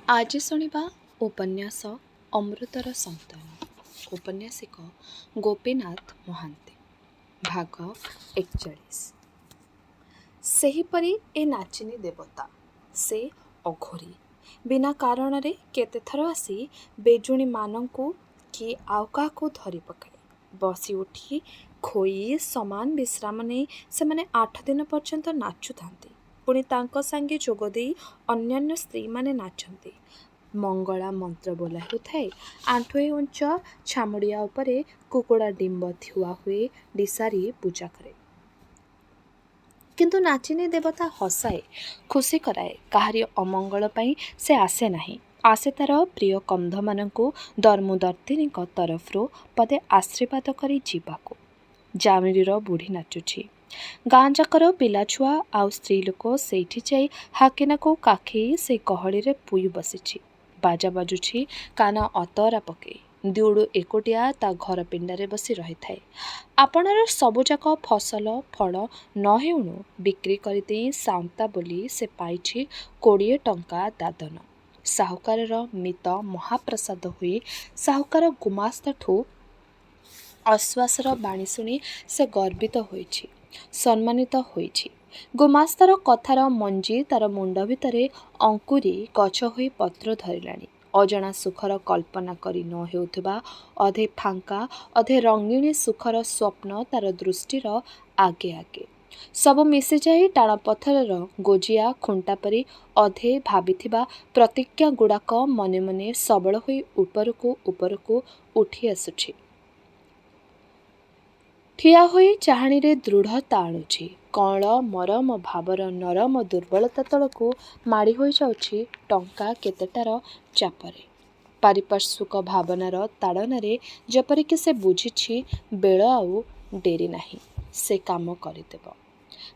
आज शुणा उपन्यास अमृतर संतान उपन्यासिक गोपीनाथ महांती भाग 41। सेहीपरि ए नाचिनी देवता से अघोरी बिना कारण रे केते थर आसी बेजुणी मानंकु कि आउ काहाकु धरि पकाए बसी उठी खोई समान विश्राम नहीं से माने 8 दिन पर्यंत नाचुथांती। पुणी तांको सांगे जोग देई अन्यान्य स्त्री माने नाचंती। मंगला मंत्र बोला होଥାଏ। आंठुए उंच छामुड़िया उपरे कुकुड़ा डिंब थुआ हुए डिसारी पूजा करे। किंतु नाचिनी देवता हसाए खुशी कराए काहारी अमंगल पाई से आसे नाही। आसे तार प्रिय कंधमानंकु धर्मदर्तिनीଙ୍କ तरफରୁ पदे आशीर्वाद करी जीवाकु। जामिरीर बुढ़ी नाचुछि। गाँ जाकर पिलाछुआ आउ स्त्री लोक ସେଇଠି ଯାଇ ହାକିନାକୁ କାଖେଇ ସେ ଗହଳିରେ ପୁଇ ବସିଛି। ବାଜା ବାଜୁଛି କାନ ଅତରା ପକେଇ। ଦିଉଡୁ ଏକୁଟିଆ ତା ଘର ପିଣ୍ଡାରେ ବସି ରହିଥାଏ। ଆପଣାର ସବୁଯାକ ଫସଲ ଫଳ ନ ହେଉଣୁ ବିକ୍ରି କରିଦେଇ ସାଉଁତା ବୋଲି ସେ ପାଇଛି 20 ଟଙ୍କା ଦାଦନ। ସାହୁକାରର ମିତ ମହାପ୍ରସାଦ ହୋଇ ସାହୁକାର ଗୁମାସ୍ତାଠୁ ଅଶ୍ୱାସର ବାଣୀ ଶୁଣି ସେ ଗର୍ବିତ ହୋଇଛି, ସମ୍ମାନିତ ହୋଇଛି। ଗୁମାସ୍ତାର କଥାର ମଞ୍ଜି ତାର ମୁଣ୍ଡ ଭିତରେ ଅଙ୍କୁରି ଗଛ ହୋଇ ପତ୍ର ଧରିଲାଣି। ଅଜଣା ସୁଖର କଳ୍ପନା କରି ନ ହେଉଥିବା ଅଧେ ଫାଙ୍କା ଅଧେ ରଙ୍ଗିଣୀ ସୁଖର ସ୍ୱପ୍ନ ତାର ଦୃଷ୍ଟିର ଆଗେ ଆଗେ ସବୁ ମିଶିଯାଇ ଟାଣ ପଥରର ଗୋଜିଆ ଖୁଣ୍ଟା ପରି ଅଧେ ଭାବିଥିବା ପ୍ରତିଜ୍ଞା ଗୁଡ଼ାକ ମନେ ମନେ ସବଳ ହୋଇ ଉପରକୁ ଉପରକୁ ଉଠି ଆସୁଛି। ଠିଆ ହୋଇ ଚାହାଣୀରେ ଦୃଢ଼ତା ଆଣୁଛି। କଅଁଳ ମରମ ଭାବର ନରମ ଦୁର୍ବଳତା ତଳକୁ ମାଡ଼ି ହୋଇଯାଉଛି ଟଙ୍କା କେତେଟାର ଚାପରେ। ପାରିପାର୍ଶ୍ୱିକ ଭାବନାର ତାଡ଼ନାରେ ଯେପରିକି ସେ ବୁଝିଛି ବେଳ ଆଉ ଡେରି ନାହିଁ, ସେ କାମ କରିଦେବ।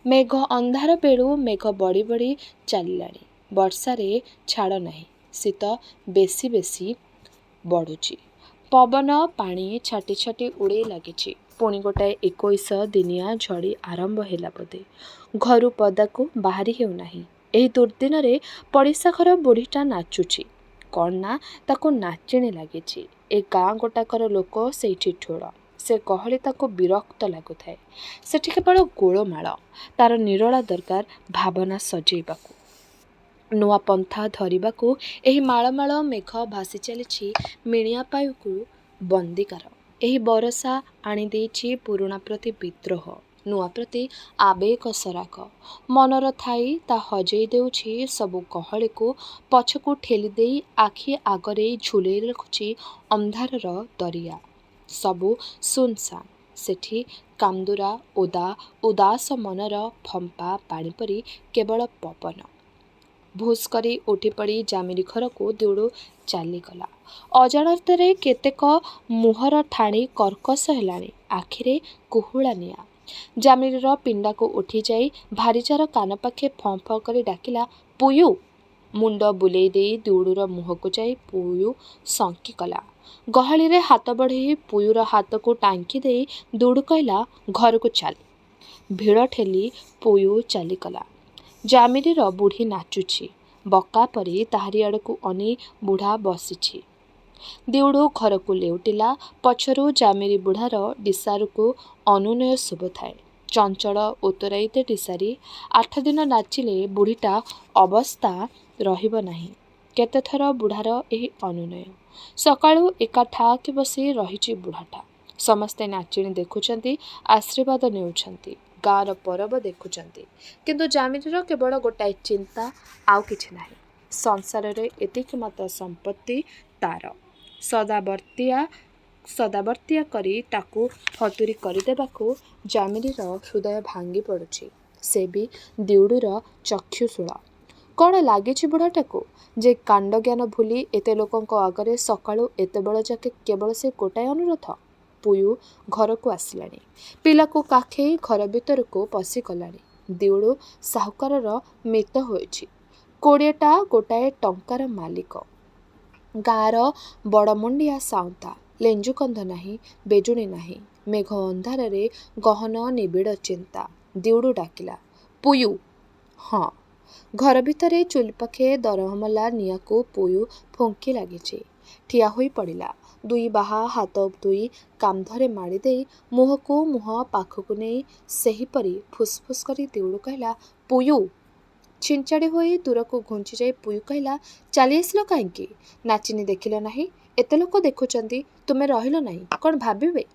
ମେଘ ଅନ୍ଧାର ବେଳୁ ମେଘ ବଢ଼ି ବଢ଼ି ଚାଲିଲାଣି। ବର୍ଷାରେ ଛାଡ଼ ନାହିଁ। ଶୀତ ବେଶୀ ବେଶୀ ବଢ଼ୁଛି। ପବନ ପାଣି ଛାଟି ଛାଟି ଉଡ଼େଇ ଲାଗିଛି। ପୁଣି ଗୋଟାଏ 21 ଦିନିଆ ଝଡ଼ି ଆରମ୍ଭ ହେଲା ବୋଧେ। ଘରୁ ପଦାକୁ ବାହାରି ହେଉନାହିଁ। ଏହି ଦୁର୍ଦ୍ଦିନରେ ପଡ଼ିଶା ଘର ବୁଢ଼ୀଟା ନାଚୁଛି। କ'ଣ ନା ତାକୁ ନାଚିଣୀ ଲାଗିଛି। ଏ ଗାଁ ଗୋଟାକର ଲୋକ ସେଇଠି ଠୁଳ। ସେ ଗହଳି ତାକୁ ବିରକ୍ତ ଲାଗୁଥାଏ। ସେଠି କେବଳ ଗୋଳମାଳ। ତାର ନିରୋଳା ଦରକାର ଭାବନା ସଜେଇବାକୁ, ନୂଆ ପନ୍ଥା ଧରିବାକୁ। ଏହି ମାଳମାଳ ମେଘ ଭାସି ଚାଲିଛି ମିଣିଆ ପାୟୁକୁ ବନ୍ଦୀକାର। ଏହି ବରଷା ଆଣିଦେଇଛି ପୁରୁଣା ପ୍ରତି ବିଦ୍ରୋହ, ନୂଆ ପ୍ରତି ଆବେଗ ସରାଗ। ମନର ଥାଇ ତା ହଜେଇ ଦେଉଛି ସବୁ ଗହଳିକୁ ପଛକୁ ଠେଲିଦେଇ ଆଖି ଆଗରେ ଝୁଲେଇ ରଖୁଛି ଅନ୍ଧାରର ଦରିଆ। ସବୁ ଶୂନଶାନ। ସେଠି କାନ୍ଦୁରା ଓଦା ଉଦାସ ମନର ଫମ୍ପା ପାଣି ପରି କେବଳ ପବନ। ଭୁସ୍ କରି ଉଠିପଡ଼ି ଜାମିରୀ ଘରକୁ ଦିଉଡୁ ଚାଲିଗଲା। ଅଜାଣତରେ କେତେକ ମୁହଁର ଠାଣି କର୍କଶ ହେଲାଣି। ଆଖିରେ କୁହୁଳା ନିଆଁ। ଜାମିରୀର ପିଣ୍ଡାକୁ ଉଠିଯାଇ ଭାରିଜାର କାନ ପାଖେ ଫଁ ଫଁ କରି ଡାକିଲା, ପୁୟୁ। ମୁଣ୍ଡ ବୁଲେଇ ଦେଇ ଦିଉଡୁର ମୁହଁକୁ ଯାଇ ପୁୟୁ ସଙ୍କି କଲା। ଗହଳିରେ ହାତ ବଢ଼େଇ ପୁୟୁର ହାତକୁ ଟାଙ୍କି ଦେଇ ଦିଉଡୁ କହିଲା, ଘରକୁ ଚାଲ। ଭିଡ଼ ଠେଲି ପୁୟୁ ଚାଲିଗଲା। ଜାମିରୀର ବୁଢ଼ୀ ନାଚୁଛି। ବକା ପରି ତାହାରି ଆଡ଼କୁ ଅନେଇ ବୁଢ଼ା ବସିଛି। ଦିଉଡୁ ଘରକୁ ଲେଉଟିଲା। ପଛରୁ ଜାମିରୀ ବୁଢ଼ାର ଡିସାରୁକୁ ଅନୁନୟ ଶୁଭୁଥାଏ। ଚଞ୍ଚଳ ଉତ୍ତରାଇତେ ଡିସାରୀ। 8 ଦିନ ନାଚିଲେ ବୁଢ଼ୀଟା ଅବସ୍ଥା ରହିବ ନାହିଁ। କେତେଥର ବୁଢ଼ାର ଏହି ଅନୁନୟ। ସକାଳୁ ଏକା ଠାକି ବସି ରହିଛି ବୁଢ଼ାଟା। ସମସ୍ତେ ନାଚିଣୀ ଦେଖୁଛନ୍ତି, ଆଶୀର୍ବାଦ ନେଉଛନ୍ତି, ଗାଁର ପରବ ଦେଖୁଛନ୍ତି। କିନ୍ତୁ ଜାମିରୀର କେବଳ ଗୋଟାଏ ଚିନ୍ତା, ଆଉ କିଛି ନାହିଁ। ସଂସାରରେ ଏତିକି ମାତ୍ର ସମ୍ପତ୍ତି ତାର। ସଦାବର୍ତ୍ତିଆ କରି ତାକୁ ଫତୁରି କରିଦେବାକୁ ଜାମିରୀର ହୃଦୟ ଭାଙ୍ଗି ପଡ଼ୁଛି। ସେ ବି ଦିଉଡୁର ଚକ୍ଷୁଶୂଳ। କ'ଣ ଲାଗିଛି ବୁଢ଼ାଟାକୁ ଯେ କାଣ୍ଡଜ୍ଞାନ ଭୁଲି ଏତେ ଲୋକଙ୍କ ଆଗରେ ସକାଳୁ ଏତେବେଳ ଯାକେ କେବଳ ସେ ଗୋଟାଏ ଅନୁରୋଧ? ପୁୟୁ ଘରକୁ ଆସିଲାଣି। ପିଲାକୁ କାଖେଇ ଘର ଭିତରକୁ ପଶିଗଲାଣି। ଦିଉଡୁ ସାହୁକାରର ମିତ ହୋଇଛି। 20ଟା ଗୋଟାଏ ଟଙ୍କାର ମାଲିକ। ଗାଁର ବଡ଼ମୁଣ୍ଡିଆ ସାଉଁତା। ଲେଞ୍ଜୁ କନ୍ଧ ନାହିଁ, ବେଜୁଣୀ ନାହିଁ। ମେଘ ଅନ୍ଧାରରେ ଗହନ ନିବିଡ଼ ଚିନ୍ତା। ଦିଉଡୁ ଡାକିଲା, ପୁୟୁ। ହଁ, घर भितर चुली पाखे दरहमला निआ को पुयु फुंकी लगी ठिया होई पड़ा। दुई बाहा हाथ दुई कांधरे माड़ी दे मुह को मुह पाखक नहीं सेहीपरी फुसफुस करी देउड़ू कहला, पुयु। छिंचाड़ी होई दूर को घुंची जाई पुयु कहला, चली आसिल कहीं नाचिनी देखिल नहीं, एते लोक देखुचंती, तुमे रहिल नहीं, कौन भाविबे।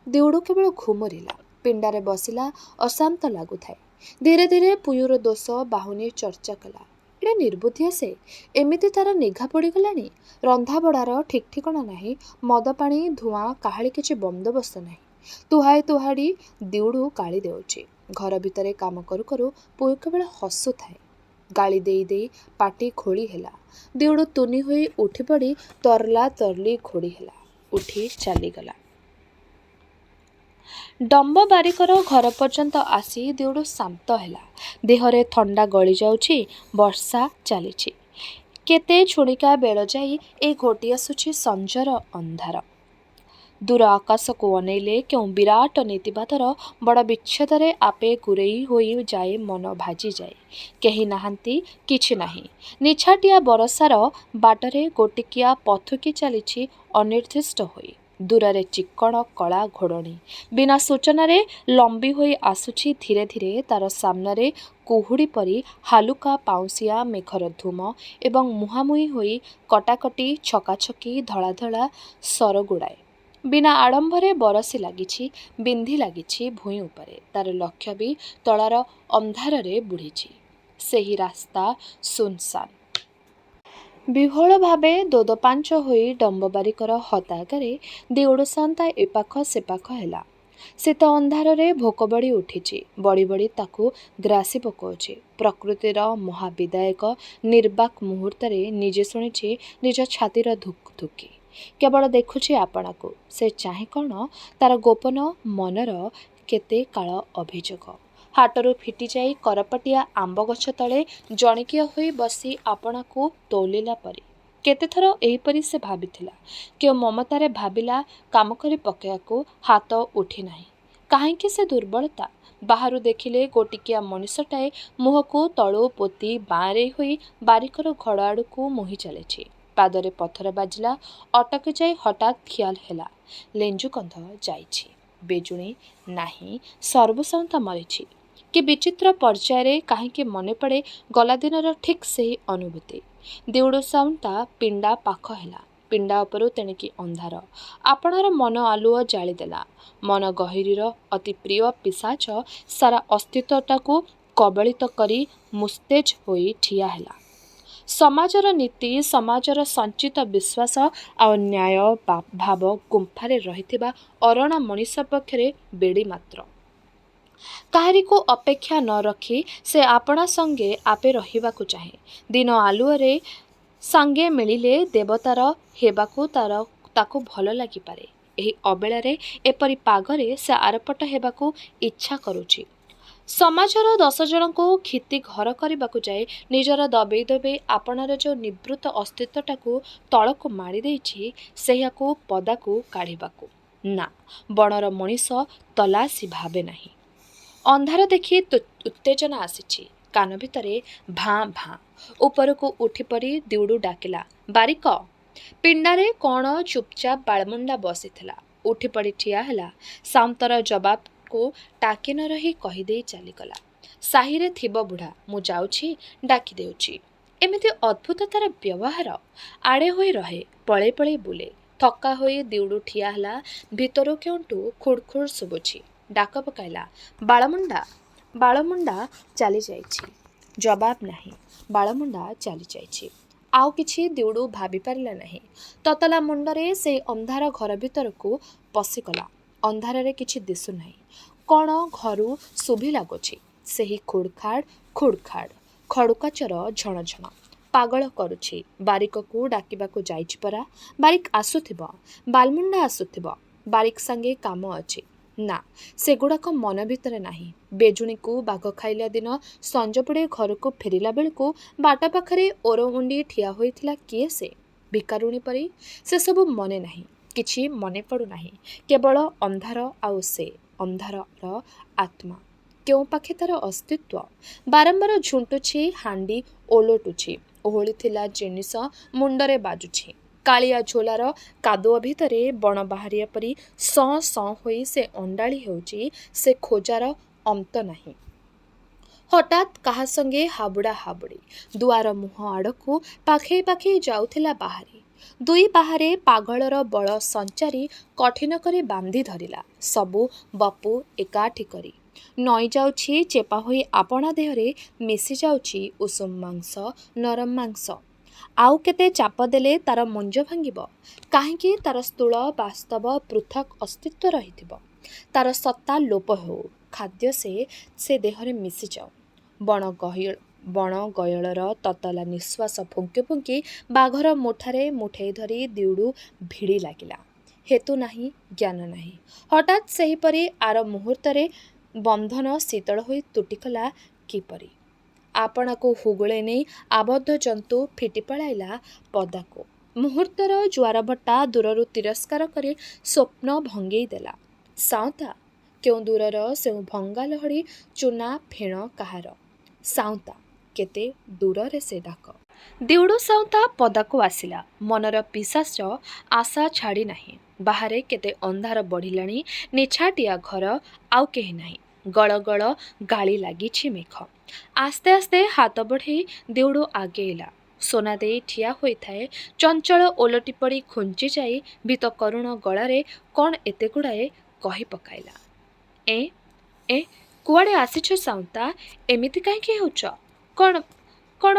देउड़ू केवल घुमरिला, पिंडारे बसिला, अशांत लगुଥାଏ। धीरे धीरे पुयुर दोष बाहुनी चर्चा कला। एडे निर्बुद्धिया से, एमिति तार निघा पड़गलानी। रंधा बड़ार ठीक ठिकଣା नहीं, मद पानी धूआं काहाली किछि बंदोबस्त नहीं। तुहाई तुहाड़ी देउड़ू गाली देउछि। घर भितर काम करू करू पुयु केवल हसुଥାଏ। गाली देई देई पाटी खोली हेला। देउड़ू तुनी होई उठी पड़ी तरला तरली घोड़ी हेला, उठी चलीगला। डम्ब बारिकर घर पर्यंत आसी देउड़ू शांत हेला। देहरे थंडा गली जाउछि, वर्षा चलीछि। केते छुणिका बेल जाई ए घोटी आसुछि संजर अंधार। दूर आकाश को अनेले क्यों विराट नीतिबादर बड़ विच्छेदरे आपे गुरेई होई जाए, मन भाजी जाए। केही नाहांती, किछि नाही। निछाटिया बरसार बाटरे गोटिकिया पथुकी चलीछि अनिर्दिष्ट होई। दूररे चिक्कण कला घोड़णी बिना सूचनारे लंबी होई आसुछि धीरे धीरे। तार सामनारे कुहुड़ी परी हालुका पाउसिया मेघर धूम एवं मुहांमुही होई कटाकटी छकाछकी धड़ा धड़ा सर गुड़ाए बिना आडंबरे बरसी लागिछि, बिंधी लागिछि भूई उपरे। तार लक्ष्य भी तलार अंधारे बुढ़ीछि। सेही रास्ता सुनसान। विह्वल भावे दोद पांच होई डम्बबारिकर हता आगरे देउड़ सान्ता एपाख सेपाख हेला। शीत अंधारे भोक बड़ी उठिछि, बड़ी बड़ी ताकू ग्रासी पकाउछि। प्रकृतिर महाविदायक निर्बाक मुहूर्तरे निजे शुणिछि निज छातीर धुक धुकी। केवल देखुछि आपणाको, से चाहे कौन तार गोपन मनर केते काल अभियोग। हाटरू फिटी जाई करपटिया आंब गछ तले जणिकिया होई बसी आपणाको तौलिला परी। केते थर एहीपरी से भाबिथिला, केउ ममतारे भाबिला काम करी पकेयाको हाथ उठी नाही। काहेकि से दुर्बलता? बाहरु देखिले गोटिकिया मनिषटाए मुहको तळु पोती बाँरे होई बारिकर घड़ आड़कू मोही चलेछि। पादरे पथर बाजिला, अटक जाई हठात ख्याल हेला, लेंजु कंध जाइछि, बेजुणी नाही, सर्वसांता मरिछि। कि विचित्र पर्याୟରେ काहींकि मने पड़े गला दिनर ठीक सेही अनुभूति। देउड़ साउंटा पिंडा पाख हेला। पिंडा उपरू तेणिकी अंधार आपणार मन आलुओ जालीदेला। मन गहिरीर अति प्रिय पिशाच सारा अस्तित्वटाकू कबलित करी मुस्तेज होई ठिया हेला। समाजर नीति, समाजर संचित विश्वास आ न्याय भाव गुंफारे रहिथिबा अरणा मनीष पक्षरे बेड़ी मात्र। काहारी को अपेक्षा न रखी से आपणा संगे आपे रहिबाकू चाहे। दिन आलुअरे सांगे मिलिले देवतार हेबाकू ताकू भल लागि पारे। एही अबेलारे एपरी पागरे से आरपट हेबाकू इच्छा करुछि। समाजर 10 जनକୁ କ୍ଷିତି ଘର କରିବାକୁ ଯାଇ ନିଜର ଦବେଇ ଦବେଇ ଆପଣାର ଯେଉଁ ନିବୃତ अस्तित्वଟାକୁ ତଳକୁ ମାଡ଼ି ଦେଇଛି ସେହାକୁ ପଦାକୁ କାଢ଼ିବାକୁ। ନା, ବଣର ମଣିଷ ତଲାସି ଭାବେ ନାହିଁ। ଅନ୍ଧାର ଦେଖି ଉତ୍ତେଜନା ଆସିଛି କାନ ଭିତରେ ଭାଁ ଭାଁ। ଉପରକୁ ଉଠି ପଡ଼ି ଦେଉଡୁ ଡାକିଲା, ବାରିକ। ପିଣ୍ଡାରେ କ'ଣ ଚୁପଚାପ ବାଳମୁଣ୍ଡା ବସିଥିଲା। ଉଠି ପଡ଼ି ଠିଆ ହେଲା। ସାନ୍ତର ଜବାବ को टाकी न रही कहीदेई चलीगला। साहिरे थिब बुढ़ा, मु जाउछि, डाकी देउछि। एमिति अद्भुत तार व्यवहार। आड़े होई रहे, पळे पळे बुले। थका होई देउडू ठिया हला। भितरु केउंटू खुड़खुड़ सुबुछि। डाक पकाइला, बाळमुंडा। बाळमुंडा चली जाइछि। जवाब नाही। बाळमुंडा चली जाइछि। आउ किछि देउडू भाबी पारिला नाही। ततला मुंडरे से अंधार घर भितरकू पशिगला। अंधारे किछि दिसु नाही। कौन घरू शुभी लगुछि। सेही खुड़खाड़ खुड़खाड़ खड़ुकाचर झणझण पागल करुछि। बारिक को डाकिबाकू जाइछि परा। बारिक आसुथिब, बालमुंडा आसुथिब, बारिक संगे काम अछि। ना, सेगुड़ाक मन भितर नाही। बेजुणी को बाघ खाइला दिन संजपुड़े घर को फेरिला बेलू बाट पाखरे ओरमुंडी ठिया होइथिला किए से भिकारुणी परी। से सबु मने नाही, किछि मने पड़ू नाही। केवल अंधार आउ से अंधारर आत्मा। କେଉଁ ପାଖେ ତାର ଅସ୍ତିତ୍ୱ? ବାରମ୍ବାର ଝୁଣ୍ଟୁଛି, ହାଣ୍ଡି ଓଲଟୁଛି, ଓହଳିଥିଲା ଜିନିଷ ମୁଣ୍ଡରେ ବାଜୁଛି। କାଳିଆ ଝୋଲାର କାଦୁଅ ଭିତରେ ବଣ ବାହାରିଆ ପରି ସଁ ସଁ ହୋଇ ସେ ଅଣ୍ଡାଳି ହେଉଛି। ସେ ଖୋଜାର ଅନ୍ତ ନାହିଁ। ହଠାତ୍ କାହା ସଙ୍ଗେ ହାବୁଡ଼ା ହାବୁଡ଼ି। ଦୁଆର ମୁହଁ ଆଡ଼କୁ ପାଖେଇ ପାଖେଇ ଯାଉଥିଲା ବାହାରି। ଦୁଇ ବାହାରେ ପାଗଳର ବଳ ସଞ୍ଚାରି କଠିନ କରି ବାନ୍ଧି ଧରିଲା। ସବୁ ବପୁ ଏକାଠି କରି ନଇଁ ଯାଉଛି ଚେପା ହୋଇ ଆପଣା ଦେହରେ ମିଶି ଯାଉଛି ଉଷୁମ ମାଂସ, ନରମ ମାଂସ। ଆଉ କେତେ ଚାପ ଦେଲେ ତାର ମଞ୍ଜ ଭାଙ୍ଗିବ? କାହିଁକି ତାର ସ୍ଥୂଳ ବାସ୍ତବ ପୃଥକ୍ ଅସ୍ତିତ୍ୱ ରହିଥିବ? ତାର ସତ୍ତା ଲୋପ ହେଉ, ଖାଦ୍ୟ ସେ ଦେହରେ ମିଶିଯାଉ। ବଣ ଗୟଳର ତତଲା ନିଶ୍ୱାସ ଫୁଙ୍କି ଫୁଙ୍କି ବାଘର ମୁଠାରେ ମୁଠେଇ ଧରି ଦିଉଡୁ ଭିଡ଼ି ଲାଗିଲା। ହେତୁ ନାହିଁ, ଜ୍ଞାନ ନାହିଁ। ହଠାତ୍ ସେହିପରି ଆର ମୁହୂର୍ତ୍ତରେ ବନ୍ଧନ ଶୀତଳ ହୋଇ ତୁଟିଗଲା କିପରି? ଆପଣାକୁ ହୁଗୁଳେଇ ନେଇ ଆବଦ୍ଧ ଜନ୍ତୁ ଫିଟି ପଳାଇଲା ପଦାକୁ। ମୁହୂର୍ତ୍ତର ଜୁଆରଭଟ୍ଟା ଦୂରରୁ ତିରସ୍କାର କରି ସ୍ୱପ୍ନ ଭଙ୍ଗେଇ ଦେଲା। ସାଉଁତା! କେଉଁ ଦୂରର ସେଉଁ ଭଙ୍ଗା ଲହଡ଼ି ଚୂନା ଫେଣ କାହାର? ସାଉଁତା! କେତେ ଦୂରରେ ସେ ଡାକ। ଦିଉଡୁ ସାଉଁତା ପଦାକୁ ଆସିଲା। ମନର ପିଶାଚ ଆଶା ଛାଡ଼ି ନାହିଁ। ବାହାରେ କେତେ ଅନ୍ଧାର ବଢ଼ିଲାଣି। ନିଛାଟିଆ ଘର, ଆଉ କେହି ନାହିଁ। ଗଳ ଗଳ ଗାଳି ଲାଗିଛି ମେଘ। ଆସ୍ତେ ଆସ୍ତେ ହାତ ବଢ଼େଇ ଦିଉଡୁ ଆଗେଇଲା। ସୁନାଦେଇ ଠିଆ ହୋଇଥାଏ। ଚଞ୍ଚଳ ଓଲଟି ପଡ଼ି ଘୁଞ୍ଚି ଯାଇ ଭୀତ କରୁଣ ଗଳାରେ କ'ଣ ଏତେଗୁଡ଼ାଏ କହି ପକାଇଲା। ଏଁ ଏଁ କୁଆଡ଼େ ଆସିଛ ସାଉଁତା? ଏମିତି କାହିଁକି ହେଉଛ? କ'ଣ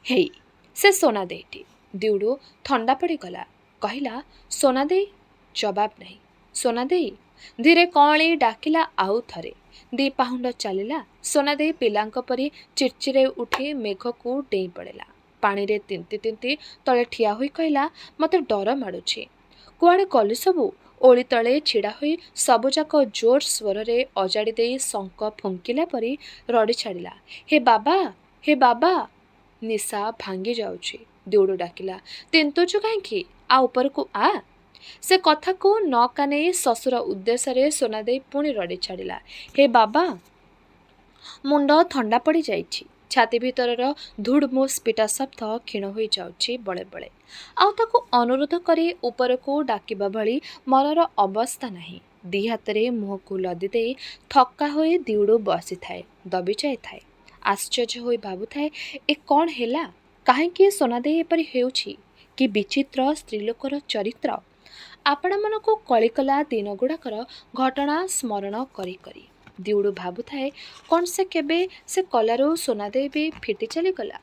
ହେଇ ସେ ସୋନାଦେଇଟି। ଦିଉଡୁ ଥଣ୍ଡା ପଡ଼ିଗଲା। କହିଲା, ସୋନାଦେଇ? ଜବାବ ନାହିଁ। ସୋନାଦେଇ? ଧୀରେ କଅଁଳେଇ ଡାକିଲା ଆଉ ଥରେ। ଦି ପାହୁଣ୍ଡ ଚାଲିଲା। ସୋନାଦେଇ ପିଲାଙ୍କ ପରି ଚିର୍ଚିରେଇ ଉଠି ମେଘକୁ ଡେଇଁ ପଡ଼ିଲା। ପାଣିରେ ତିନ୍ତି ତିନ୍ତି ତଳେ ଠିଆ ହୋଇ କହିଲା, ମତେ ଡର ମାଡ଼ୁଛି। କୁଆଡ଼େ ଗଲେ ସବୁ? ଓଳି ତଳେ ଛିଡ଼ା ହୋଇ ସବୁଯାକ ଜୋର ସ୍ୱରରେ ଅଜାଡ଼ି ଦେଇ ଶଙ୍ଖ ଫୁଙ୍କିଲା ପରି ରଡ଼ି ଛାଡ଼ିଲା, ହେ ବାବା! ହେ ବାବା! ନିଶା ଭାଙ୍ଗି ଯାଉଛି। ଦିଉଡୁ ଡାକିଲା, ତିନ୍ତୁଛୁ କାହିଁକି? ଆ ଉପରକୁ ଆ। ସେ କଥାକୁ ନ କାନେଇ ଶ୍ୱଶୁର ଉଦ୍ଦେଶ୍ୟରେ ସୋନାଦେଇ ପୁଣି ରଡ଼ି ଛାଡ଼ିଲା, ହେ ବାବା! ମୁଣ୍ଡ ଥଣ୍ଡା ପଡ଼ି ଯାଇଛି। ଛାତି ଭିତରର ଧୁଡ଼ୁମୁସ୍ ପିଟା ଶବ୍ଦ କ୍ଷୀଣ ହୋଇ ଯାଉଛି ବଳେ ବଳେ। ଆଉ ତାକୁ ଅନୁରୋଧ କରି ଉପରକୁ ଡାକିବା ଭଳି ମନର ଅବସ୍ଥା ନାହିଁ। ଦି ହାତରେ ମୁହଁକୁ ଲଦି ଦେଇ ଥକ୍କା ହୋଇ ଦିଉଡୁ ବସିଥାଏ, ଦବି ଯାଇଥାଏ। ଆଶ୍ଚର୍ଯ୍ୟ ହୋଇ ଭାବୁଥାଏ, ଏ କ'ଣ ହେଲା? କାହିଁକି ସୋନାଦେଇ ଏପରି ହେଉଛି? କି ବିଚିତ୍ର ସ୍ତ୍ରୀଲୋକର ଚରିତ୍ର! ଆପଣାମାନଙ୍କୁ କଳି କଲା ଦିନଗୁଡ଼ାକର ଘଟଣା ସ୍ମରଣ କରି କରି। ଦିଉଡୁ ଭାବୁଥାଏ, କ'ଣ ସେ କଲାରୁ ସୋନାଦେଇ ବି ଫିଟି ଚାଲିଗଲା?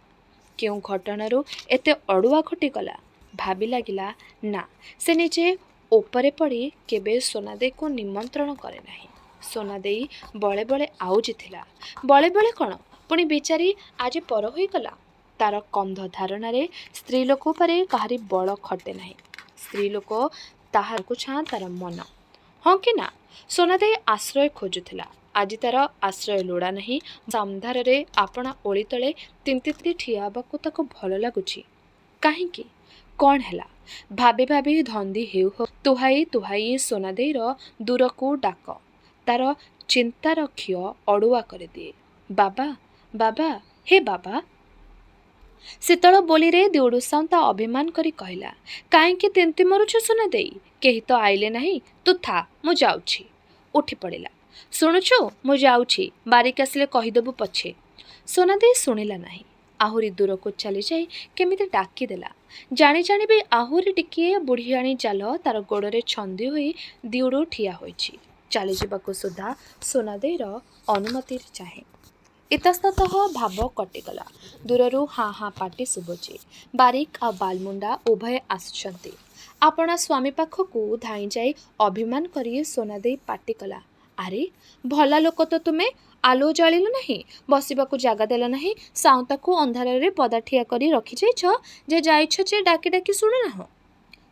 କେଉଁ ଘଟଣାରୁ ଏତେ ଅଡ଼ୁଆ ଘଟିଗଲା? ଭାବି ଲାଗିଲା, ନା, ସେ ନିଜେ ଉପରେ ପଡ଼ି କେବେ ସୋନାଦେଇକୁ ନିମନ୍ତ୍ରଣ କରେ ନାହିଁ। ସୋନାଦେଇ ବଳେ ବଳେ ଆଉଜିଥିଲା। ବଳେ ବଳେ କ'ଣ, ପୁଣି ବିଚାରୀ ଆଜି ପର ହୋଇଗଲା। ତାର କନ୍ଧ ଧାରଣାରେ ସ୍ତ୍ରୀଲୋକ ଉପରେ କାହାରି ବଳ ଖଟେ ନାହିଁ। ସ୍ତ୍ରୀଲୋକ ତାହାକୁ ଛାଁ ତାର ମନ। ହଁ କି ନା? ସୋନାଦେଇ ଆଶ୍ରୟ ଖୋଜୁଥିଲା। ଆଜି ତାର ଆଶ୍ରୟ ଲୋଡ଼ା ନାହିଁ। ଅନ୍ଧାରରେ ଆପଣା ଓଳି ତଳେ ତିନ୍ତି ତିନ୍ତି ଠିଆ ହେବାକୁ ତାକୁ ଭଲ ଲାଗୁଛି। କାହିଁକି? କ'ଣ ହେଲା? ଭାବି ଭାବି ଧନ୍ଦି ହେଉ ହେଉ ତୁହାଇ ତୁହାଇ ସୋନାଦେଇର ଦୂରକୁ ଡାକ ତାର ଚିନ୍ତାର ଖିଅ ଅଡ଼ୁଆ କରିଦିଏ। ବାବା! ବାବା! ହେ ବାବା! ଶୀତଳ ବୋଲିରେ ଦିଉଡୁ ସାଉଁତା ଅଭିମାନ କରି କହିଲା, କାହିଁକି ତିନ୍ତି ମରୁଛୁ ସୋନାଦେଇ? କେହି ତ ଆଇଲେ ନାହିଁ। ତୁ ଥା, ମୁଁ ଯାଉଛି। ଉଠି ପଡ଼ିଲା। ଶୁଣୁଛୁ, ମୁଁ ଯାଉଛି। ବାରିକ ଆସିଲେ କହିଦେବୁ ପଛେ। ସୋନାଦେଇ ଶୁଣିଲା ନାହିଁ। ଆହୁରି ଦୂରକୁ ଚାଲିଯାଇ କେମିତି ଡାକିଦେଲା। ଜାଣି ଜାଣି ବି ଆହୁରି ଟିକିଏ ବୁଢ଼ିଆଣୀ ଜାଲ ତାର ଗୋଡ଼ରେ ଛନ୍ଦି ହୋଇ ଦିଉଡୁ ଠିଆ ହୋଇଛି। ଚାଲିଯିବାକୁ ସୁଦ୍ଧା ସୋନାଦେଇର ଅନୁମତି ଚାହେଁ। ଇତସ୍ତତଃ ଭାବ କଟିଗଲା। ଦୂରରୁ ହାଁ ହାଁ ପାଟି ଶୁଭୁଛି। ବାରିକ ଆଉ ବାଲମୁଣ୍ଡା ଉଭୟେ ଆସୁଛନ୍ତି। ଆପଣା ସ୍ୱାମୀ ପାଖକୁ ଧାଇଁଯାଇ ଅଭିମାନ କରି ସୋନାଦେଇ ପାଟି କଲା, ଆରେ ଭଲା ଲୋକ ତ ତୁମେ! ଆଲୁଅ ଜାଳିଲ ନାହିଁ, ବସିବାକୁ ଜାଗା ଦେଲ ନାହିଁ, ସାଉଁତାକୁ ଅନ୍ଧାରରେ ପଦା ଠିଆ କରି ରଖିଯାଇଛ ଯେ ଯାଇଛ ଯେ ଡାକି ଡାକି ଶୁଣୁନାହଁ।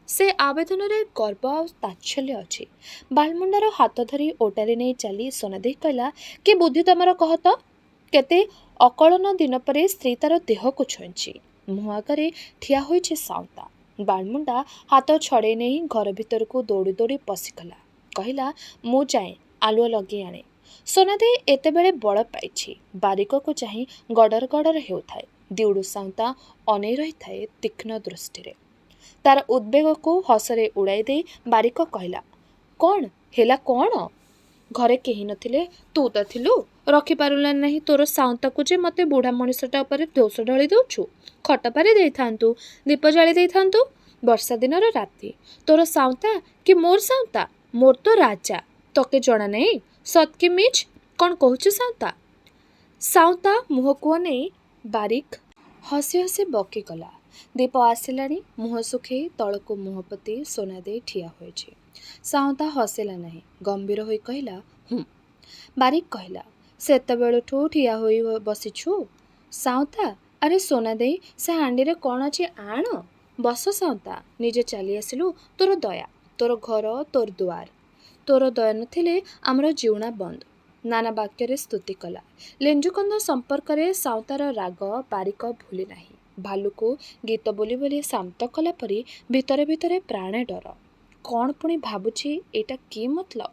ସେ ଆବେଦନରେ ଗର୍ବ ଆଉ ତାଚ୍ଛଲ୍ୟ ଅଛି। ବାଲମୁଣ୍ଡାର ହାତ ଧରି ଓଟାରି ନେଇ ଚାଲି ସୋନାଦେଇ କହିଲା, କି ବୁଦ୍ଧି ତମର କହ ତ? କେତେ ଅକଳନ ଦିନ ପରେ ସ୍ତ୍ରୀ ତାର ଦେହକୁ ଛୁଇଁଛି। ମୁହଁ ଆଗରେ ଠିଆ ହୋଇଛି ସାଉଁତା। ବାଲମୁଣ୍ଡା ହାତ ଛଡ଼େଇ ନେଇ ଘର ଭିତରକୁ ଦୌଡ଼ି ଦୌଡ଼ି ପଶିଗଲା। କହିଲା, ମୁଁ ଯାଏଁ, ଆଲୁଅ ଲଗେଇ ଆଣେ। सोनाଦେଇ ଏତେବେଳେ ବଳ ପାଇଛି। ବାରିକକୁ ଚାହିଁ ଗଡ଼ର ଗଡ଼ର ହେଉଥାଏ। ଦିଉଡୁ ସାଉଁତା ଅନେଇ ରହିଥାଏ ତୀକ୍ଷ୍ଣ ଦୃଷ୍ଟିରେ। ତାର ଉଦ୍ବେଗକୁ ହସରେ ଉଡ଼ାଇ ଦେଇ ବାରିକ କହିଲା, କ'ଣ ହେଲା କ'ଣ? ଘରେ କେହି ନଥିଲେ, ତୁ ତ ଥିଲୁ। ରଖିପାରିଲା ନାହିଁ ତୋର ସାଉଁତାକୁ ଯେ ମୋତେ ବୁଢ଼ା ମଣିଷଟା ଉପରେ ଦୋଷ ଢଳି ଦେଉଛୁ। ଖଟ ପାରି ଦେଇଥାନ୍ତୁ, ଦୀପ ଜାଳି ଦେଇଥାନ୍ତୁ। ବର୍ଷା ଦିନର ରାତି, ତୋର ସାଉଁତା କି ମୋର ସାଉଁତା? ମୋର ତ ରାଜା, ତୋକେ ଜଣା ନାହିଁ? ସତ୍ କି ମିଛ କ'ଣ କହୁଛୁ ସାଉଁତା? ସାଉଁତା ମୁହଁକୁ ଅନେଇ ବାରିକ ହସି ହସି ବକିଗଲା। ଦୀପ ଆସିଲାଣି। ମୁହଁ ଶୁଖେଇ ତଳକୁ ମୁହଁ ପୋତି ସୋନାଦେଇ ଠିଆ ହୋଇଛି। ସାଉଁତା ହସିଲା ନାହିଁ, ଗମ୍ଭୀର ହୋଇ କହିଲା, ବାରିକ କହିଲା, ସେତେବେଳଠୁ ଠିଆ ହୋଇ ବସିଛୁ? ସାଉଁତା, ଆରେ ସୋନାଦେଇ, ସେ ହାଣ୍ଡିରେ କ'ଣ ଅଛି ଆଣ। ବସ ସାଉଁତା, ନିଜେ ଚାଲି ଆସିଲୁ। ତୋର ଦୟା, ତୋର ଘର, ତୋର ଦୁଆର। ତୋର ଦୟା ନଥିଲେ ଆମର ଜିଉଣା ବନ୍ଦ। ନାନା ବାକ୍ୟରେ ସ୍ତୁତି କଲା। ଲେଞ୍ଜୁକନ୍ଦ ସମ୍ପର୍କରେ ସାଉଁତାର ରାଗ ବାରିକ ଭୁଲି ନାହିଁ। ଭାଲୁକୁ ଗୀତ ବୋଲି ବୋଲି ଶାନ୍ତ କଲା ପରି ଭିତରେ ଭିତରେ ପ୍ରାଣେ ଡର। କ'ଣ ପୁଣି ଭାବୁଛି ଏଇଟା କି ମତଲବ?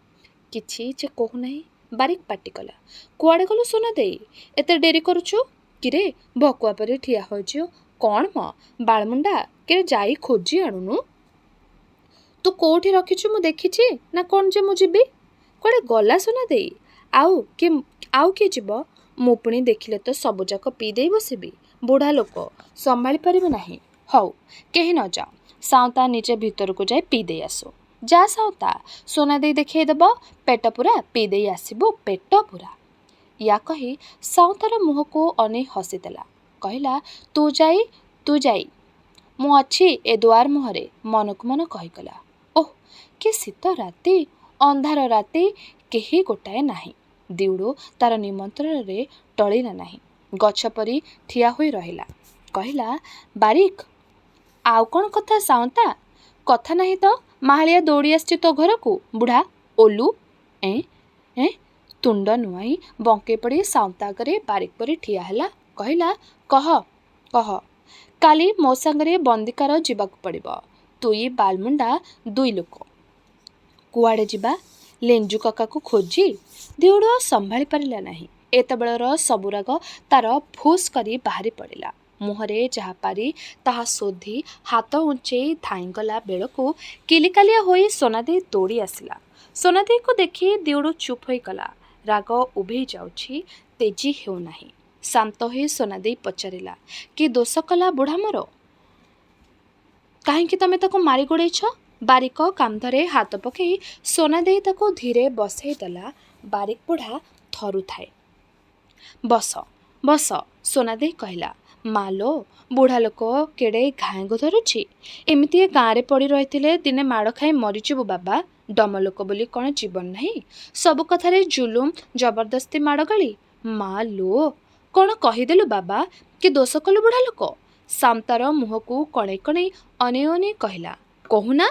କିଛି ଯେ କହୁନାହିଁ। ବାରିକ ପାଟି କଲା, କୁଆଡ଼େ ଗଲୁ ସୋନାଦେଇ? ଏତେ ଡେରି କରୁଛୁ କିରେ? ଭକୁଆ ପରି ଠିଆ ହୋଇଛୁ କ'ଣ ମ? ବାଳମୁଣ୍ଡା, କିରେ ଯାଇ ଖୋଜି ଆଣୁନୁ। ତୁ କୋଉଠି ରଖିଛୁ ମୁଁ ଦେଖିଛି ନା କ'ଣ ଯେ ମୁଁ ଯିବି? କୁଆଡ଼େ ଗଲା ସୋନାଦେଇ? ଆଉ କିଏ ଯିବ? ମୁଁ ପୁଣି ଦେଖିଲେ ତ ସବୁଯାକ ପିଇ ଦେଇ ବସିବି। ବୁଢ଼ା ଲୋକ, ସମ୍ଭାଳି ପାରିବ ନାହିଁ। ହଉ, କେହି ନ ଯାଅ, ସାଉଁତା ନିଜେ ଭିତରକୁ ଯାଇ ପିଇ ଦେଇ ଆସୁ। ଯା ସାଉଁତା, ସୋନାଦେଇ ଦେଖେଇ ଦେବ। ପେଟ ପୂରା ପିଇ ଦେଇ ଆସିବୁ, ପେଟ ପୂରା। ୟା କହି ସାଉଁତାର ମୁହଁକୁ ଅନେଇ ହସିଦେଲା। କହିଲା, ତୁ ଯାଇ, ମୁଁ ଅଛି ଏ ଦୁଆର ମୁହଁରେ। ମନକୁ ମନ କହିଗଲା, ଓଃ କି ଶୀତ ରାତି, ଅନ୍ଧାର ରାତି, କେହି ଗୋଟାଏ ନାହିଁ। ଦିଉଡୁ ତାର ନିମନ୍ତ୍ରଣରେ ଟଳିଲା ନାହିଁ। ଗଛ ପରି ଠିଆ ହୋଇ ରହିଲା। କହିଲା, ବାରିକ, ଆଉ କ'ଣ କଥା ସାଉଁତା? କଥା ନାହିଁ ତ? ମାହାଳିଆ ଦୌଡ଼ି ଆସିଛି ତୋ ଘରକୁ। ବୁଢ଼ା ଓଲୁ। ତୁଣ୍ଡ ନୁଆଁଇ ବଙ୍କେଇ ପଡ଼ି ସାଉଁତା ଆଗରେ ବାରିକ ପରି ଠିଆ ହେଲା। କହିଲା, କହ, କାଲି ମୋ ସାଙ୍ଗରେ ବନ୍ଦିକାର ଯିବାକୁ ପଡ଼ିବ। ତୁଇ ବାଲମୁଣ୍ଡା ଦୁଇ ଲୋକ। କୁଆଡ଼େ ଯିବା? ଲେଞ୍ଜୁ କକାକୁ ଖୋଜି। ଦିଉଡ଼ ସମ୍ଭାଳି ପାରିଲା ନାହିଁ। ଏତେବେଳର ସବୁ ରାଗ ତାର ଫୁସ୍ କରି ବାହାରି ପଡ଼ିଲା। ମୁହଁରେ ଯାହା ପାରି ତାହା ଶୋଧି ହାତ ଉଞ୍ଚେଇ ଧାଇଁଗଲା ବେଳକୁ କିଲିକାଲିଆ ହୋଇ ସୋନାଦେଇ ଦୌଡ଼ି ଆସିଲା। ସୋନାଦେଇକୁ ଦେଖି ଦିଉଡ଼ ଚୁପ୍ ହୋଇଗଲା। ରାଗ ଉଭେଇ ଯାଉଛି, ତେଜି ହେଉନାହିଁ। ଶାନ୍ତ ହୋଇ ସୋନାଦେଇ ପଚାରିଲା, କି ଦୋଷ କଲା ବୁଢ଼ା ମୋର? କାହିଁକି ତମେ ତାକୁ ମାରି ଗୋଡ଼େଇଛ? ବାରିକ କାନ୍ଧରେ ହାତ ପକାଇ ସୋନାଦେଇ ତାକୁ ଧୀରେ ବସେଇ ଦେଲା। ବାରିକ ବୁଢ଼ା ଥରୁଥାଏ। ବସ, ସୋନାଦେଇ କହିଲା। ମାଲୋ, ବୁଢ଼ା ଲୋକ କେଡ଼େ ଘାଏଙ୍ଗ ଧରୁଛି। ଏମିତି ଏ ଗାଁରେ ପଡ଼ି ରହିଥିଲେ ଦିନେ ମାଡ଼ ଖାଇ ମରିଯିବୁ ବାବା। ଡମ ଲୋକ ବୋଲି କ'ଣ ଜୀବନ ନାହିଁ? ସବୁ କଥାରେ ଜୁଲୁମ, ଜବରଦସ୍ତି ମାଡ଼ ଗାଳି। ମା ଲୋ, କ'ଣ କହିଦେଲୁ ବାବା? କି ଦୋଷ କଲୁ ବୁଢ଼ା ଲୋକ? ସାଉଁତାର ମୁହଁକୁ କଣେଇ କଣେଇ ଅନେଇ କହିଲା, କହୁନା।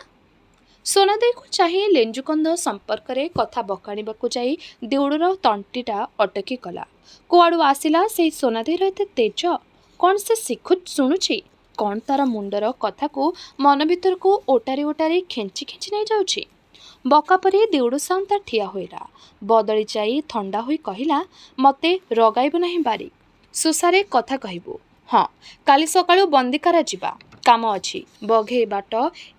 ସୋନାଦେଇକୁ ଚାହିଁ ଲେଞ୍ଜୁକନ୍ଦ ସମ୍ପର୍କରେ କଥା ବକାଣିବାକୁ ଯାଇ ଦିଉଡ଼ର ତଣ୍ଟିଟା ଅଟକି ଗଲା। କୁଆଡ଼ୁ ଆସିଲା ସେଇ ସୋନାଦେଇର ଏତେ ତେଜ? କ'ଣ ସେ ଶୁଣୁଛି? କ'ଣ ତାର ମୁଣ୍ଡର କଥାକୁ ମନ ଭିତରକୁ ଓଟାରି ଓଟାରି ଖେଞ୍ଚି ନେଇଯାଉଛି? ବକା ପରି ଦିଉଡୁ ସାଉଁତା ଠିଆ ହୋଇଲା। ବଦଳି ଯାଇ ଥଣ୍ଡା ହୋଇ କହିଲା, ମୋତେ ରଗାଇବୁ ନାହିଁ ବାରିକ। ସୁସାରେ କଥା କହିବୁ। ହଁ, କାଲି ସକାଳୁ ବନ୍ଦିକାରା ଯିବା। କାମ ଅଛି। ବଘେଇ ବାଟ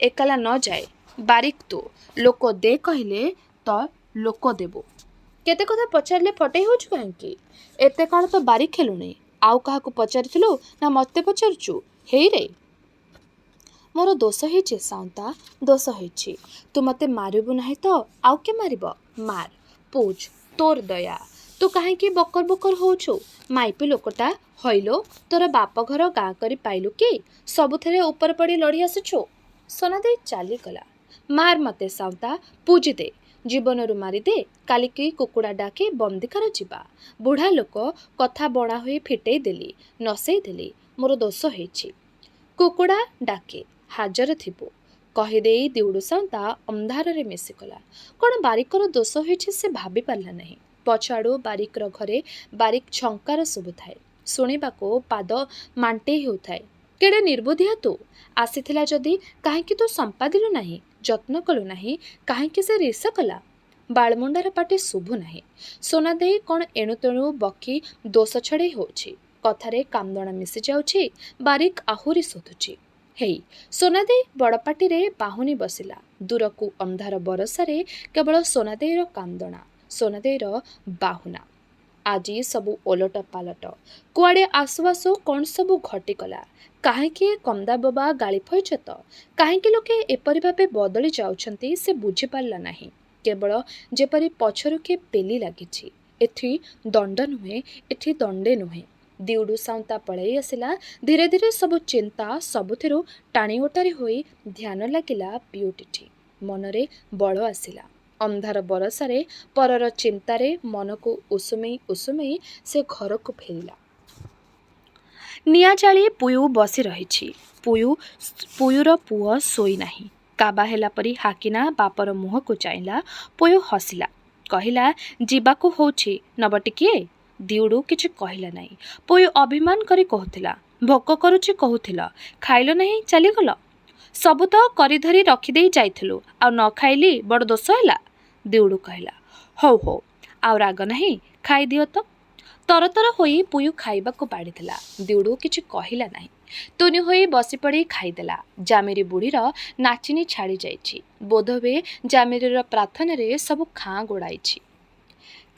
ଏକଲା ନ ଯାଏ। ବାରିକ ତୁ ଲୋକ ଦେ କହିଲେ ତ ଲୋକ ଦେବୁ। କେତେ କଥା ପଚାରିଲେ ଫଟେଇ ହେଉଛୁ କାହିଁକି? ଏତେ କାଳ ତ ବାରିକ ହେଲୁଣି। ଆଉ କାହାକୁ ପଚାରିଥିଲୁ ନା ମୋତେ ପଚାରୁଛୁ? ହେଇରେ, ମୋର ଦୋଷ ହେଇଛି ସାଉଁତା, ଦୋଷ ହେଇଛି। ତୁ ମୋତେ ମାରିବୁ ନାହିଁ ତ ଆଉ କିଏ ମାରିବ? ମାର, ପୁଜ, ତୋର ଦୟା। ତୁ କାହିଁକି ବକର ବକର ହେଉଛୁ? ମାଇପି ଲୋକଟା ହଇଲୋ, ତୋର ବାପ ଘର ଗାଁ କରି ପାଇଲୁ କି? ସବୁଥିରେ ଉପରେ ପଡ଼ି ଲଢ଼ି ଆସିଛୁ। ସୋନାଦେଇ ଚାଲିଗଲା। ମାର ମୋତେ ସାଉଁତା, ପୁଜି ଦେ, ଜୀବନରୁ ମାରିଦେ। କାଲିକି କୁକୁଡ଼ା ଡାକି ବନ୍ଦିକାର ଯିବା। ବୁଢ଼ା ଲୋକ କଥା ବଣା ହୋଇ ଫିଟେଇ ଦେଲି, ନସେଇ ଦେଲି। ମୋର ଦୋଷ ହେଇଛି। କୁକୁଡ଼ା ଡାକେ, ହାଜର ଥିବୁ। କହିଦେଇ ଦିଉଡୁ ସାଉଁତା ଅନ୍ଧାରରେ ମିଶିଗଲା। କ'ଣ ବାରିକର ଦୋଷ ହୋଇଛି ସେ ଭାବି ପାରିଲା ନାହିଁ। ପଛଆଡ଼ୁ ବାରିକର ଘରେ ବାରିକ ଝଙ୍କାର ଶୁଭୁଥାଏ। ଶୁଣିବାକୁ ପାଦ ମାଣ୍ଟେଇ ହେଉଥାଏ। କେଡ଼େ ନିର୍ବୁଦ୍ଧିଆ ତୁ! ଆସିଥିଲା ଯଦି କାହିଁକି ତୁ ସମ୍ପାଦିଲୁ ନାହିଁ? ଯତ୍ନ କଲୁ ନାହିଁ କାହିଁକି ସେ ରିସ କଲା? ବାଳମୁଣ୍ଡାର ପାଟି ଶୁଭୁ ନାହିଁ। ସୁନାଦେଇ କ'ଣ ଏଣୁତେଣୁ ବକି ଦୋଷ ଛଡ଼େଇ ହେଉଛି। କଥାରେ କାନ୍ଦଣା ମିଶି ଯାଉଛି। ବାରିକ ଆହୁରି ଶୋଧୁଛି। ହେଇ ସୁନାଦେଇ ବଡ଼ ପାଟିରେ ବାହୁନି ବସିଲା। ଦୂରକୁ ଅନ୍ଧାର ବରସାରେ କେବଳ ସୁନାଦେଇର କାନ୍ଦଣା, ସୁନାଦେଇର ବାହୁନା। ଆଜି ସବୁ ଓଲଟ ପାଲଟ। କୁଆଡ଼େ ଆସୁ ଆସୁ କ'ଣ ସବୁ ଘଟିଗଲା। କାହିଁକି ଏ କନ୍ଦା ବୋବା ଗାଳି ଫଇଛ ତ? କାହିଁକି ଲୋକେ ଏପରି ଭାବେ ବଦଳି ଯାଉଛନ୍ତି ସେ ବୁଝିପାରିଲା ନାହିଁ। କେବଳ ଯେପରି ପଛରୁ କିଏ ପେଲି ଲାଗିଛି। ଏଠି ଦଣ୍ଡ ନୁହେଁ, ଏଠି ଦଣ୍ଡେ ନୁହେଁ। ଦିଉଡୁ ସାଉଁତା ପଳେଇ ଆସିଲା। ଧୀରେ ଧୀରେ ସବୁ ଚିନ୍ତା ସବୁଥିରୁ ଟାଣି ଓଟାରି ହୋଇ ଧ୍ୟାନ ଲାଗିଲା ପିଉଟିଠି। ମନରେ ବଳ ଆସିଲା। ଅନ୍ଧାର ବରସାରେ ପରର ଚିନ୍ତାରେ ମନକୁ ଉସୁମେଇ ଉସୁମେଇ ସେ ଘରକୁ ଫେରିଲା। ନିଆଁ ଜାଳି ପୁୟୁ ବସି ରହିଛି। ପୁୟୁର ପୁଅ ଶୋଇନାହିଁ। କାବା ହେଲା ପରି ହାକିନା ବାପର ମୁହଁକୁ ଚାହିଁଲା। ପୁୟୁ ହସିଲା, କହିଲା, ଯିବାକୁ ହେଉଛି, ନବ ଟିକିଏ? ଦିଉଡୁ କିଛି କହିଲା ନାହିଁ। ପୁୟୁ ଅଭିମାନ କରି କହୁଥିଲା, ଭୋକ କରୁଛି କହୁଥିଲ, ଖାଇଲ ନାହିଁ ଚାଲିଗଲ। ସବୁ ତ କରିଧରି ରଖିଦେଇ ଯାଇଥିଲୁ, ଆଉ ନ ଖାଇଲି ବଡ଼ ଦୋଷ ହେଲା। ଦିଉଡୁ କହିଲା, ହଉ ହଉ, ଆଉ ରାଗ ନାହିଁ, ଖାଇଦିଅ ତ। ତରତର ହୋଇ ପୁୟୁ ଖାଇବାକୁ ବାଢ଼ିଥିଲା। ଦିଉଡୁ କିଛି କହିଲା ନାହିଁ। ତୁନି ହୋଇ ବସିପଡ଼ି ଖାଇଦେଲା। ଜାମିରୀ ବୁଢ଼ୀର ନାଚିନି ଛାଡ଼ି ଯାଇଛି। ବୋଧହୁଏ ଜାମିରୀର ପ୍ରାର୍ଥନାରେ ସବୁ ଖାଁ ଗୋଡ଼ାଇଛି।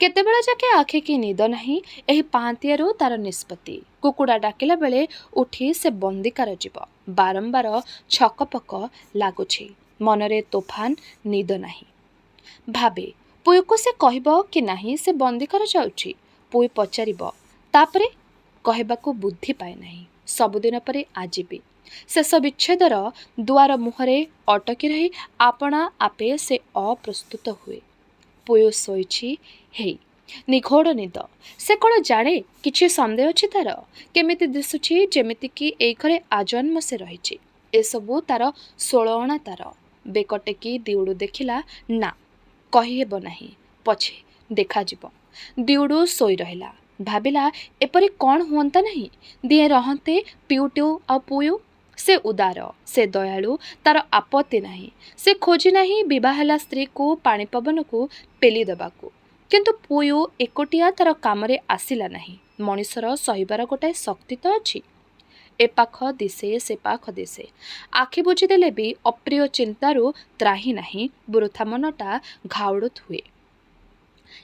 କେତେବେଳେ ଯାକେ ଆଖିକି ନିଦ ନାହିଁ, ଏହି ପାହାନ୍ତିଆରୁ ତାର ନିଷ୍ପତ୍ତି। କୁକୁଡ଼ା ଡାକିଲା ବେଳେ ଉଠି ସେ ବନ୍ଦିକାର ଯିବ। ବାରମ୍ବାର ଛକପକ ଲାଗୁଛି। ମନରେ ତୋଫାନ, ନିଦ ନାହିଁ। ଭାବେ ପୁୟୁକୁ ସେ କହିବ କି ନାହିଁ ସେ ବନ୍ଦିକାର ଯାଉଛି। ପୁୟୁ ପଚାରିବ, ତାପରେ କହିବାକୁ ବୁଦ୍ଧି ପାଏ ନାହିଁ। ସବୁଦିନ ପରି ଆଜି ବି ଶେଷ ବିଚ୍ଛେଦର ଦୁଆର ମୁହଁରେ ଅଟକି ରହି ଆପଣା ଆପେ ସେ ଅପ୍ରସ୍ତୁତ ହୁଏ। ପୁୟୁ ଶୋଇଛି। ହେଇ ନିଘୋଡ଼ ନିଦ। ସେ କ'ଣ ଜାଣେ କିଛି ସନ୍ଦେହ ଅଛି ତାର? କେମିତି ଦିଶୁଛି ଯେମିତିକି ଏଇ ଘରେ ଆଜନ୍ମ ସେ ରହିଛି। ଏସବୁ ତାର 16 ଅଣା ତାର। ବେକ ଟେକି ଦିଉଡୁ ଦେଖିଲା, ନା, କହିହେବ ନାହିଁ, ପଛେ ଦେଖାଯିବ। ଦିଉଡୁ ଶୋଇ ରହିଲା। ଭାବିଲା, ଏପରି କ'ଣ ହୁଅନ୍ତା ନାହିଁ? ଦିଏଁ ରହନ୍ତେ ପିଉଟିଉ ଆଉ ପୁୟୁ। ସେ ଉଦାର, ସେ ଦୟାଳୁ, ତାର ଆପତ୍ତି ନାହିଁ। ସେ ଖୋଜି ନାହିଁ ବିଭା ହେଲା ସ୍ତ୍ରୀକୁ ପାଣି ପବନକୁ ପେଲି ଦେବାକୁ। କିନ୍ତୁ ପୁୟୁ ଏକୁଟିଆ ତାର କାମରେ ଆସିଲା ନାହିଁ। ମଣିଷର ସହିବାର ଗୋଟାଏ ଶକ୍ତି ତ ଅଛି। ଏ ପାଖ ଦିଶେ ସେ ପାଖ ଦିଶେ। ଆଖି ବୁଜିଦେଲେ ବି ଅପ୍ରିୟ ଚିନ୍ତାରୁ ତ୍ରାହି ନାହିଁ। ବୃଥା ମନଟା ଘାଉଡୁତ ହୁଏ।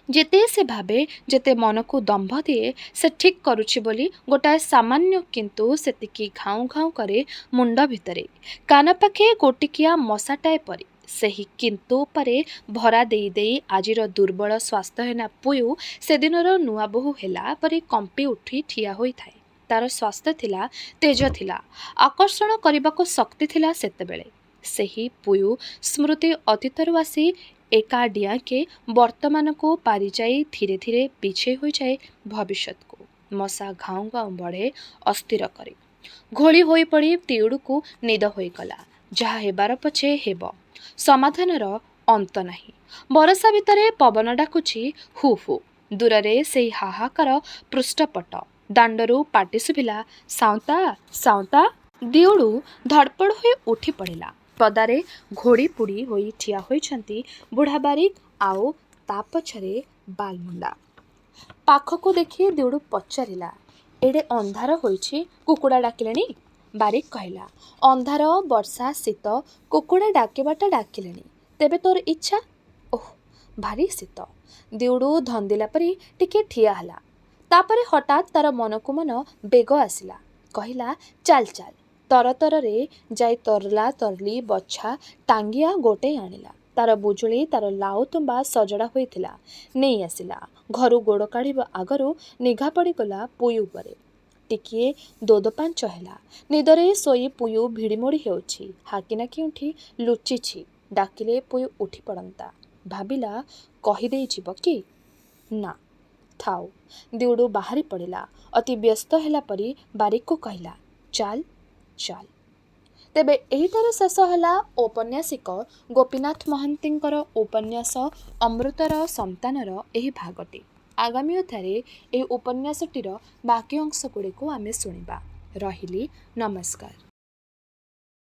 ଯେତେ ସେ ଭାବେ, ଯେତେ ମନକୁ ଦମ୍ଭ ଦିଏ, ସେ ଠିକ୍ କରୁଛି ବୋଲି ଗୋଟାଏ ସାମାନ୍ୟ କିନ୍ତୁ ସେତିକି ଘାଉଁ ଘାଉଁ କରେ ମୁଣ୍ଡ ଭିତରେ। କାନ ପାଖେ ଗୋଟିକିଆ ମଶାଟାଏ ପରି। ସେହି କିନ୍ତୁ ଉପରେ ଭରା ଦେଇ ଦେଇ ଆଜିର ଦୁର୍ବଳ ସ୍ୱାସ୍ଥ୍ୟହୀନା ପୁୟୁ ସେଦିନର ନୂଆ ବୋହୂ ହେଲା ପରି କମ୍ପି ଉଠି ଠିଆ ହୋଇଥାଏ। ତାର ସ୍ୱାସ୍ଥ୍ୟ ଥିଲା, ତେଜ ଥିଲା, ଆକର୍ଷଣ କରିବାକୁ ଶକ୍ତି ଥିଲା ସେତେବେଳେ। ସେହି ପୁୟୁ ସ୍ମୃତି ଅତୀତରୁ ଆସି ଏକା ଡିଆଁକେ ବର୍ତ୍ତମାନକୁ ପାରିଯାଇ ଧୀରେ ଧୀରେ ବିଛେଇ ହୋଇଯାଏ ଭବିଷ୍ୟତକୁ। ମଶା ଘାଉଁ ଘାଉଁ ବଢ଼େ, ଅସ୍ଥିର କରେ। ଘୋଳି ହୋଇପଡ଼ି ଦିଉଡୁକୁ ନିଦ ହୋଇଗଲା। ଯାହା ହେବାର ପଛେ ହେବ, ସମାଧାନର ଅନ୍ତ ନାହିଁ। ବରଷା ଭିତରେ ପବନ ଡାକୁଛି, ହୁ ହୁ। ଦୂରରେ ସେଇ ହାହାକାର ପୃଷ୍ଠପଟ। ଦାଣ୍ଡରୁ ପାଟି ଶୁଭିଲା, ସାଉଁତା, ସାଉଁତା। ଦିଉଡୁ ଧଡ଼ପଡ଼ ହୋଇ ଉଠି ପଡ଼ିଲା। ପଦାରେ ଘୋଡ଼ି ପୁଡ଼ି ହୋଇ ଠିଆ ହୋଇଛନ୍ତି ବୁଢ଼ା ବାରିକ ଆଉ ତା ପଛରେ ବାଲମୁଣ୍ଡା। ପାଖକୁ ଦେଖି ଦିଉଡୁ ପଚାରିଲା, ଏଡ଼େ ଅନ୍ଧାର ହୋଇଛି, କୁକୁଡ଼ା ଡାକିଲେଣି? ବାରିକ କହିଲା, ଅନ୍ଧାର, ବର୍ଷା, ଶୀତ, କୁକୁଡ଼ା ଡାକିବାଟା ଡାକିଲେଣି। ତେବେ ତୋର ଇଚ୍ଛା? ଓଃ, ଭାରି ଶୀତ। ଦିଉଡୁ ଧନ୍ଦିଲା ପରି ଟିକିଏ ଠିଆ ହେଲା। ତାପରେ ହଠାତ୍ ତାର ମନକୁ ମନ ବେଗ ଆସିଲା। କହିଲା, ଚାଲ ଚାଲ। ତରତରରେ ଯାଇ ତରଲା ତରଲି ବଛା ଟାଙ୍ଗିଆ ଗୋଟେଇ ଆଣିଲା। ତାର ବୁଜୁଳି, ତାର ଲାଉ ତୁମ୍ବା ସଜଡ଼ା ହୋଇଥିଲା, ନେଇ ଆସିଲା। ଘରୁ ଗୋଡ଼ କାଢ଼ିବା ଆଗରୁ ନିଘା ପଡ଼ିଗଲା ପୁୟୁ ଉପରେ। ଟିକିଏ ଦୋଦପାଞ୍ଚ ହେଲା। ନିଦରେ ଶୋଇ ପୁୟୁ ଭିଡ଼ିମୋଡ଼ି ହେଉଛି। ହାକିନା କେଉଁଠି ଲୁଚିଛି। ଡାକିଲେ ପୁୟୁ ଉଠି ପଡ଼ନ୍ତା। ଭାବିଲା, କହିଦେଇ ଯିବ କି? ନା, ଥାଉ। ଦିଉଡୁ ବାହାରି ପଡ଼ିଲା। ଅତି ବ୍ୟସ୍ତ ହେଲା ପରି ବାରିକକୁ କହିଲା, ଚାଲ ଚାଲ। ତେବେ ଏହିଠାରେ ଶେଷ ହେଲା ଔପନ୍ୟାସିକ ଗୋପୀନାଥ ମହାନ୍ତିଙ୍କର ଉପନ୍ୟାସ ଅମୃତର ସନ୍ତାନର ଏହି ଭାଗଟି। ଆଗାମୀ ଅଧ୍ୟାୟରେ ଏହି ଉପନ୍ୟାସଟିର ବାକି ଅଂଶ ଗୁଡ଼ିକୁ ଆମେ ଶୁଣିବା। ରହିଲି, ନମସ୍କାର।